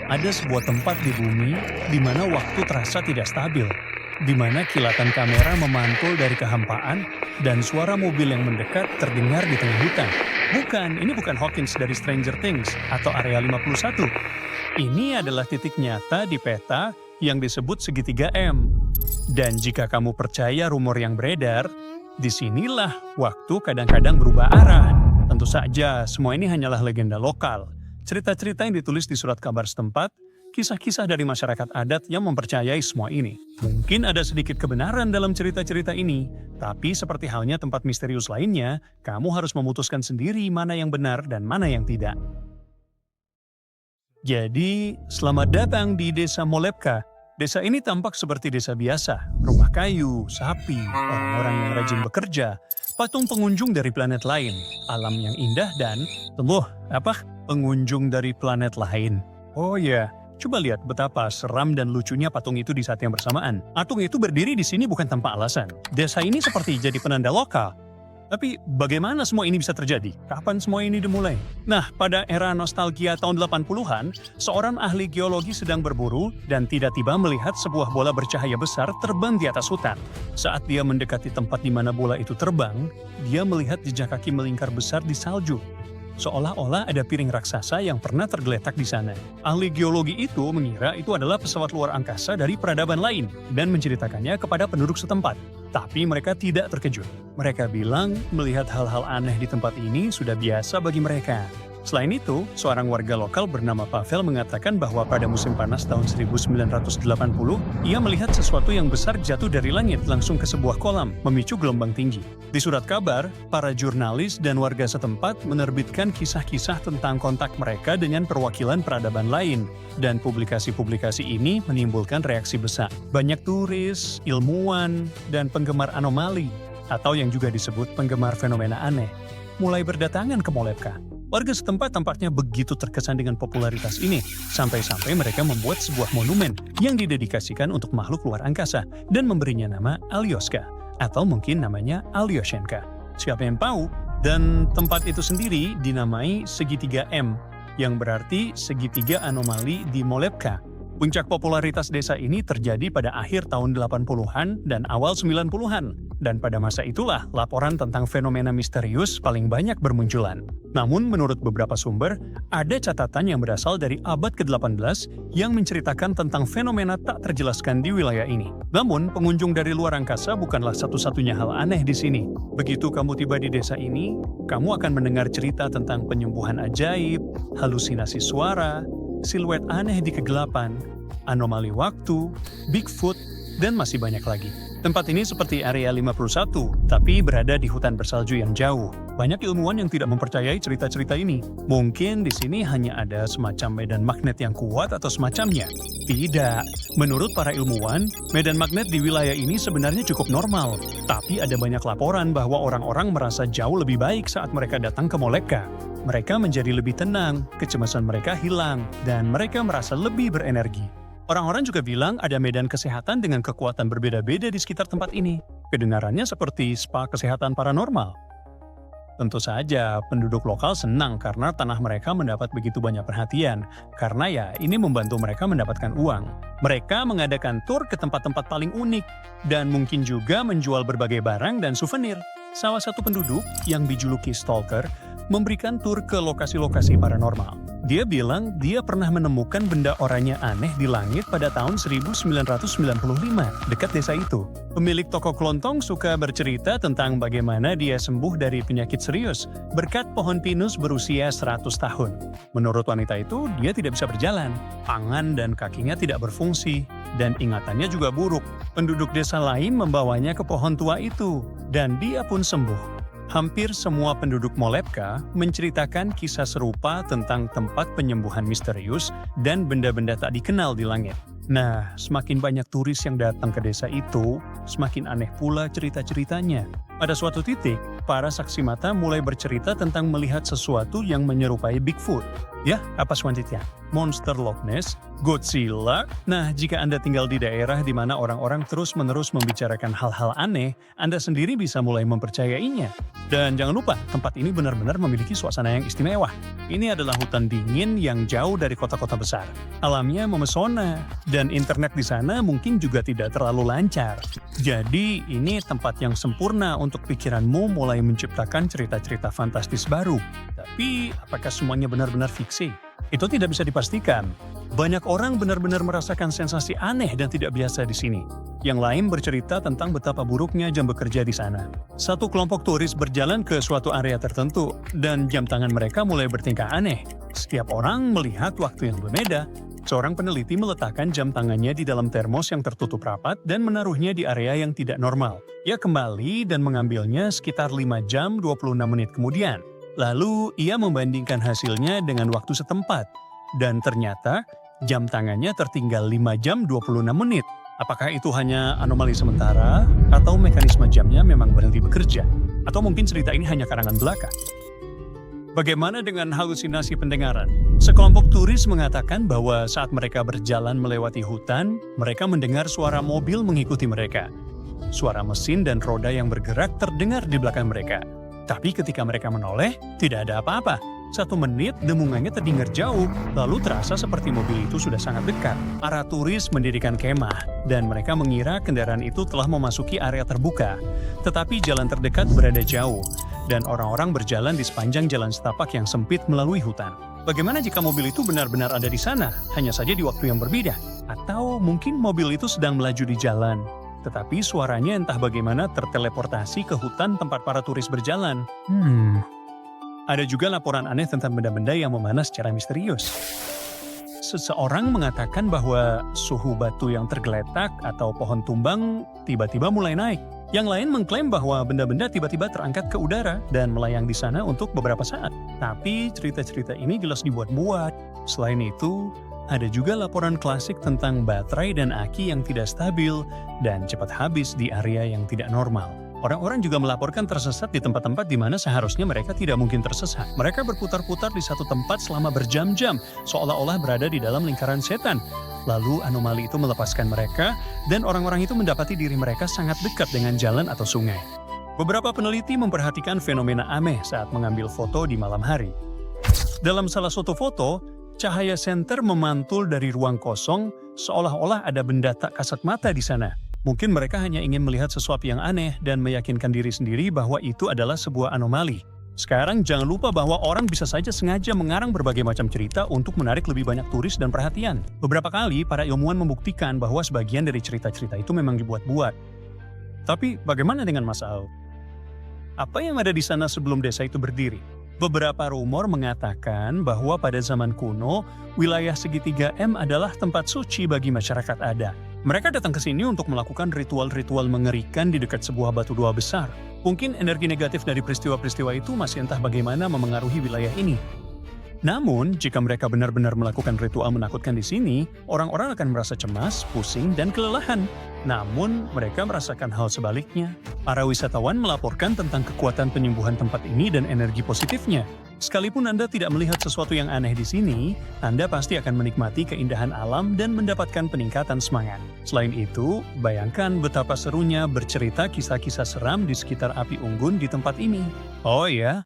Ada sebuah tempat di bumi di mana waktu terasa tidak stabil, di mana kilatan kamera memantul dari kehampaan dan suara mobil yang mendekat terdengar di tengah hutan. Bukan, ini bukan Hawkins dari Stranger Things atau Area 51. Ini adalah titik nyata di peta yang disebut segitiga M. Dan jika kamu percaya rumor yang beredar, disinilah waktu kadang-kadang berubah arah. Tentu saja, semua ini hanyalah legenda lokal. Cerita-cerita yang ditulis di surat kabar setempat, kisah-kisah dari masyarakat adat yang mempercayai semua ini. Mungkin ada sedikit kebenaran dalam cerita-cerita ini, tapi seperti halnya tempat misterius lainnya, kamu harus memutuskan sendiri mana yang benar dan mana yang tidak. Jadi, selamat datang di Desa Molepka. Desa ini tampak seperti desa biasa, rumah kayu, sapi, orang-orang yang rajin bekerja, patung pengunjung dari planet lain, alam yang indah dan, pengunjung dari planet lain. Oh ya, coba lihat betapa seram dan lucunya patung itu di saat yang bersamaan. Patung itu berdiri di sini bukan tanpa alasan. Desa ini seperti jadi penanda lokal. Tapi bagaimana semua ini bisa terjadi? Kapan semua ini dimulai? Nah, pada era nostalgia tahun 80-an, seorang ahli geologi sedang berburu dan tiba-tiba melihat sebuah bola bercahaya besar terbang di atas hutan. Saat dia mendekati tempat di mana bola itu terbang, dia melihat jejak kaki melingkar besar di salju. Seolah-olah ada piring raksasa yang pernah tergeletak di sana. Ahli geologi itu mengira itu adalah pesawat luar angkasa dari peradaban lain dan menceritakannya kepada penduduk setempat. Tapi mereka tidak terkejut. Mereka bilang melihat hal-hal aneh di tempat ini sudah biasa bagi mereka. Selain itu, seorang warga lokal bernama Pavel mengatakan bahwa pada musim panas tahun 1980, ia melihat sesuatu yang besar jatuh dari langit langsung ke sebuah kolam, memicu gelombang tinggi. Di surat kabar, para jurnalis dan warga setempat menerbitkan kisah-kisah tentang kontak mereka dengan perwakilan peradaban lain, dan publikasi-publikasi ini menimbulkan reaksi besar. Banyak turis, ilmuwan, dan penggemar anomali, atau yang juga disebut penggemar fenomena aneh, mulai berdatangan ke Molepka. Warga setempat tampaknya begitu terkesan dengan popularitas ini, sampai-sampai mereka membuat sebuah monumen yang didedikasikan untuk makhluk luar angkasa dan memberinya nama Alyoska, atau mungkin namanya Alyoshenka. Siapa yang tahu? Dan tempat itu sendiri dinamai segitiga M, yang berarti segitiga anomali di Molepka. Puncak popularitas desa ini terjadi pada akhir tahun 80-an dan awal 90-an. Dan pada masa itulah laporan tentang fenomena misterius paling banyak bermunculan. Namun menurut beberapa sumber, ada catatan yang berasal dari abad ke-18 yang menceritakan tentang fenomena tak terjelaskan di wilayah ini. Namun, pengunjung dari luar angkasa bukanlah satu-satunya hal aneh di sini. Begitu kamu tiba di desa ini, kamu akan mendengar cerita tentang penyembuhan ajaib, halusinasi suara, siluet aneh di kegelapan, anomali waktu, Bigfoot, dan masih banyak lagi. Tempat ini seperti Area 51, tapi berada di hutan bersalju yang jauh. Banyak ilmuwan yang tidak mempercayai cerita-cerita ini. Mungkin di sini hanya ada semacam medan magnet yang kuat atau semacamnya. Tidak. Menurut para ilmuwan, medan magnet di wilayah ini sebenarnya cukup normal. Tapi ada banyak laporan bahwa orang-orang merasa jauh lebih baik saat mereka datang ke Molepka. Mereka menjadi lebih tenang, kecemasan mereka hilang, dan mereka merasa lebih berenergi. Orang-orang juga bilang ada medan kesehatan dengan kekuatan berbeda-beda di sekitar tempat ini. Kedengarannya seperti spa kesehatan paranormal. Tentu saja, penduduk lokal senang karena tanah mereka mendapat begitu banyak perhatian, karena ya ini membantu mereka mendapatkan uang. Mereka mengadakan tur ke tempat-tempat paling unik, dan mungkin juga menjual berbagai barang dan souvenir. Salah satu penduduk yang dijuluki Stalker memberikan tur ke lokasi-lokasi paranormal. Dia bilang dia pernah menemukan benda oranye aneh di langit pada tahun 1995 dekat desa itu. Pemilik toko kelontong suka bercerita tentang bagaimana dia sembuh dari penyakit serius berkat pohon pinus berusia 100 tahun. Menurut wanita itu, dia tidak bisa berjalan, tangan dan kakinya tidak berfungsi, dan ingatannya juga buruk. Penduduk desa lain membawanya ke pohon tua itu, dan dia pun sembuh. Hampir semua penduduk Molepka menceritakan kisah serupa tentang tempat penyembuhan misterius dan benda-benda tak dikenal di langit. Nah, semakin banyak turis yang datang ke desa itu, semakin aneh pula cerita-ceritanya. Pada suatu titik, para saksi mata mulai bercerita tentang melihat sesuatu yang menyerupai Bigfoot. Ya, apa selanjutnya? Monster Loch Ness, Godzilla. Nah, jika Anda tinggal di daerah di mana orang-orang terus-menerus membicarakan hal-hal aneh, Anda sendiri bisa mulai mempercayainya. Dan jangan lupa, tempat ini benar-benar memiliki suasana yang istimewa. Ini adalah hutan dingin yang jauh dari kota-kota besar. Alamnya memesona, dan internet di sana mungkin juga tidak terlalu lancar. Jadi, ini tempat yang sempurna untuk pikiranmu mulai menciptakan cerita-cerita fantastis baru. Tapi, apakah semuanya benar-benar fiksi? Itu tidak bisa dipastikan. Banyak orang benar-benar merasakan sensasi aneh dan tidak biasa di sini. Yang lain bercerita tentang betapa buruknya jam bekerja di sana. Satu kelompok turis berjalan ke suatu area tertentu, dan jam tangan mereka mulai bertingkah aneh. Setiap orang melihat waktu yang berbeda. Seorang peneliti meletakkan jam tangannya di dalam termos yang tertutup rapat dan menaruhnya di area yang tidak normal. Ia kembali dan mengambilnya sekitar 5 jam 26 menit kemudian. Lalu ia membandingkan hasilnya dengan waktu setempat. Dan ternyata jam tangannya tertinggal 5 jam 26 menit. Apakah itu hanya anomali sementara atau mekanisme jamnya memang berhenti bekerja? Atau mungkin cerita ini hanya karangan belaka? Bagaimana dengan halusinasi pendengaran? Sekelompok turis mengatakan bahwa saat mereka berjalan melewati hutan, mereka mendengar suara mobil mengikuti mereka. Suara mesin dan roda yang bergerak terdengar di belakang mereka. Tapi ketika mereka menoleh, tidak ada apa-apa. 1 menit, dengungannya terdengar jauh, lalu terasa seperti mobil itu sudah sangat dekat. Para turis mendirikan kemah, dan mereka mengira kendaraan itu telah memasuki area terbuka. Tetapi jalan terdekat berada jauh, dan orang-orang berjalan di sepanjang jalan setapak yang sempit melalui hutan. Bagaimana jika mobil itu benar-benar ada di sana, hanya saja di waktu yang berbeda? Atau mungkin mobil itu sedang melaju di jalan, tetapi suaranya entah bagaimana terteleportasi ke hutan tempat para turis berjalan. Ada juga laporan aneh tentang benda-benda yang memanas secara misterius. Seseorang mengatakan bahwa suhu batu yang tergeletak atau pohon tumbang tiba-tiba mulai naik. Yang lain mengklaim bahwa benda-benda tiba-tiba terangkat ke udara dan melayang di sana untuk beberapa saat. Tapi cerita-cerita ini jelas dibuat-buat. Selain itu, ada juga laporan klasik tentang baterai dan aki yang tidak stabil dan cepat habis di area yang tidak normal. Orang-orang juga melaporkan tersesat di tempat-tempat di mana seharusnya mereka tidak mungkin tersesat. Mereka berputar-putar di satu tempat selama berjam-jam, seolah-olah berada di dalam lingkaran setan. Lalu anomali itu melepaskan mereka, dan orang-orang itu mendapati diri mereka sangat dekat dengan jalan atau sungai. Beberapa peneliti memperhatikan fenomena aneh saat mengambil foto di malam hari. Dalam salah satu foto, cahaya senter memantul dari ruang kosong, seolah-olah ada benda tak kasat mata di sana. Mungkin mereka hanya ingin melihat sesuatu yang aneh dan meyakinkan diri sendiri bahwa itu adalah sebuah anomali. Sekarang jangan lupa bahwa orang bisa saja sengaja mengarang berbagai macam cerita untuk menarik lebih banyak turis dan perhatian. Beberapa kali, para ilmuwan membuktikan bahwa sebagian dari cerita-cerita itu memang dibuat-buat. Tapi bagaimana dengan Mas Al? Apa yang ada di sana sebelum desa itu berdiri? Beberapa rumor mengatakan bahwa pada zaman kuno, wilayah segitiga M adalah tempat suci bagi masyarakat adat. Mereka datang ke sini untuk melakukan ritual-ritual mengerikan di dekat sebuah batu dua besar. Mungkin energi negatif dari peristiwa-peristiwa itu masih entah bagaimana memengaruhi wilayah ini. Namun, jika mereka benar-benar melakukan ritual menakutkan di sini, orang-orang akan merasa cemas, pusing, dan kelelahan. Namun, mereka merasakan hal sebaliknya. Para wisatawan melaporkan tentang kekuatan penyembuhan tempat ini dan energi positifnya. Sekalipun Anda tidak melihat sesuatu yang aneh di sini, Anda pasti akan menikmati keindahan alam dan mendapatkan peningkatan semangat. Selain itu, bayangkan betapa serunya bercerita kisah-kisah seram di sekitar api unggun di tempat ini. Oh ya,